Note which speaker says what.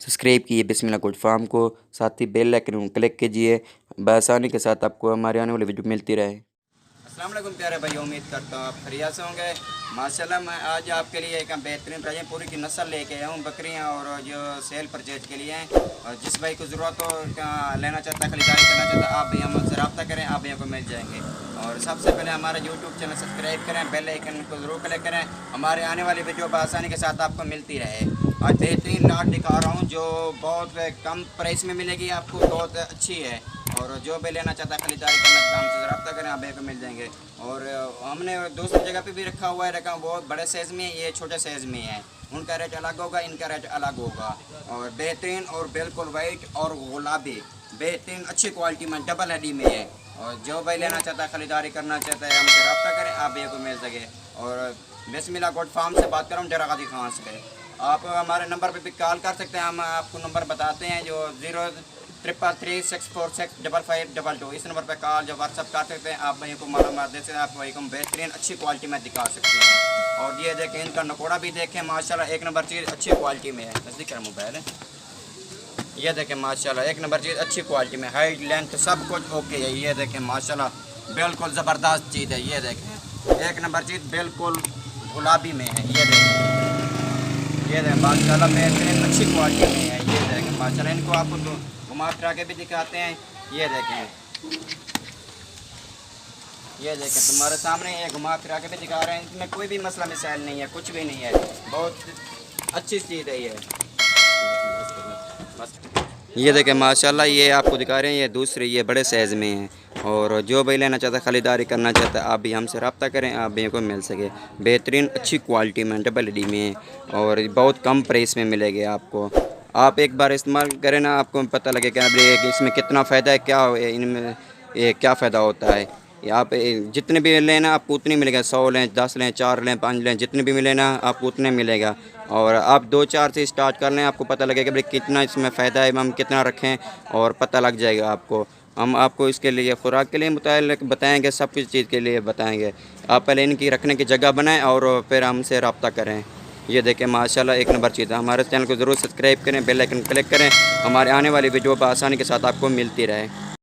Speaker 1: Subscribe कीजिए बिस्मिल्लाह goat farm को, साथ ही बेल आइकन क्लिक कीजिए। बआसानी के साथ आपको हमारे आने वाली वीडियो मिलती रहे।
Speaker 2: अस्सलाम वालेकुम प्यारे भाई, उम्मीद करता हूँ आप खैरियत से होंगे। माशाल्लाह मैं आज आपके लिए एक बेहतरीन पूरी की नस्ल लेके आया हूँ बकरियाँ, और जो सेल परचेज के लिए हैं। और जिस भाई को ज़रूरत हो, लेना चाहता है, खरीदारी करना चाहता है, आप भी हमसे रब्ता करें, आप भी को मिल जाएंगे। और सबसे पहले हमारा यूट्यूब चैनल सब्सक्राइब करें, बेल आइकन को ज़रूर क्लिक करें, हमारे आने वाली वीडियो बआसानी के साथ आपको मिलती रहे। आज बेहतरीन लाट दिखा रहा हूँ जो बहुत कम प्राइस में मिलेगी आपको, बहुत अच्छी है। और जो भी लेना चाहता है, खरीदारी करना चाहता है, हमसे रब्ता करें, आप को मिल जाएंगे। और हमने दूसरी जगह पे भी रखा हुआ है, रखा बहुत बड़े साइज़ में, ये छोटे साइज़ में है। उनका रेट अलग होगा, इनका रेट अलग होगा। और बेहतरीन और बिल्कुल वाइट और गुलाबी, बेहतरीन अच्छी क्वालिटी में डबल हड्डी में है। और जो भाई लेना चाहता है, खरीदारी करना चाहता है, हमसे रब्ता करें, आप को मिल सके। और बिस्मिल्लाह गोट फार्म से बात कर रहा हूँ, डेरा गाजी खान से। आप हमारे नंबर पे भी कॉल कर सकते हैं, हम आपको नंबर बताते हैं जो 03336465522। इस नंबर पे कॉल जो व्हाट्सअप कर सकते हैं। आप भाई को मालूमात दे सकते हैं, आप भाई को बेहतरीन अच्छी क्वालिटी में दिखा सकते हैं। और ये देखें, इनका नकोड़ा भी देखें, माशाल्लाह एक नंबर चीज़ अच्छी क्वालिटी में है। तस्दीक कर मोबाइल है, ये देखें माशाल्लाह एक नंबर चीज़ अच्छी क्वालिटी में, हाइट लेंथ सब कुछ ओके है। ये देखें माशाल्लाह बिल्कुल ज़बरदस्त चीज़ है। ये देखें एक नंबर चीज़ बिल्कुल गुलाबी में है। ये देखें माशाल्लाह बेहतरीन अच्छी क्वालिटी में है। ये देखें माशाल्लाह, इनको आपको घुमा फिरा के भी दिखाते हैं। ये देखें तुम्हारे सामने ये घुमा फिरा के भी दिखा रहे हैं। इसमें कोई भी मसला मिसाइल नहीं है, कुछ भी नहीं है, बहुत अच्छी चीज़ है ये। ये देखें माशाल्लाह, ये आपको दिखा रहे हैं, ये दूसरी ये बड़े साइज़ में है। और जो भाई लेना चाहता है, खरीदारी करना चाहता है, आप भी हमसे रब्ता करें, आप भी को मिल सके। बेहतरीन अच्छी क्वालिटी में डबल डी में है, और बहुत कम प्राइस में मिलेगी आपको। आप एक बार इस्तेमाल करें ना, आपको पता लगेगा कि इसमें कितना फ़ायदा है, क्या इनमें ये क्या फ़ायदा होता है। आप जितने भी लेना आपको उतनी मिलेगा, 100 लें, 10 लें, 4 लें, 5 लें, जितने भी मिले ना आपको उतने मिलेगा। और आप 2-4 से स्टार्ट कर लें, आपको पता लगेगा भाई कितना इसमें फ़ायदा है, हम कितना रखें, और पता लग जाएगा आपको। हम आपको इसके लिए खुराक के लिए मुताल्लिक़ बताएंगे, सब कुछ चीज़ के लिए बताएंगे। आप पहले इनकी रखने की जगह बनाएं और फिर हमसे रब्ता करें। ये देखें माशाल्लाह एक नंबर चीज़ है। हमारे चैनल को ज़रूर सब्सक्राइब करें, बेल आइकन क्लिक करें, हमारे आने वाली वीडियो बआसानी के साथ आपको मिलती रहे।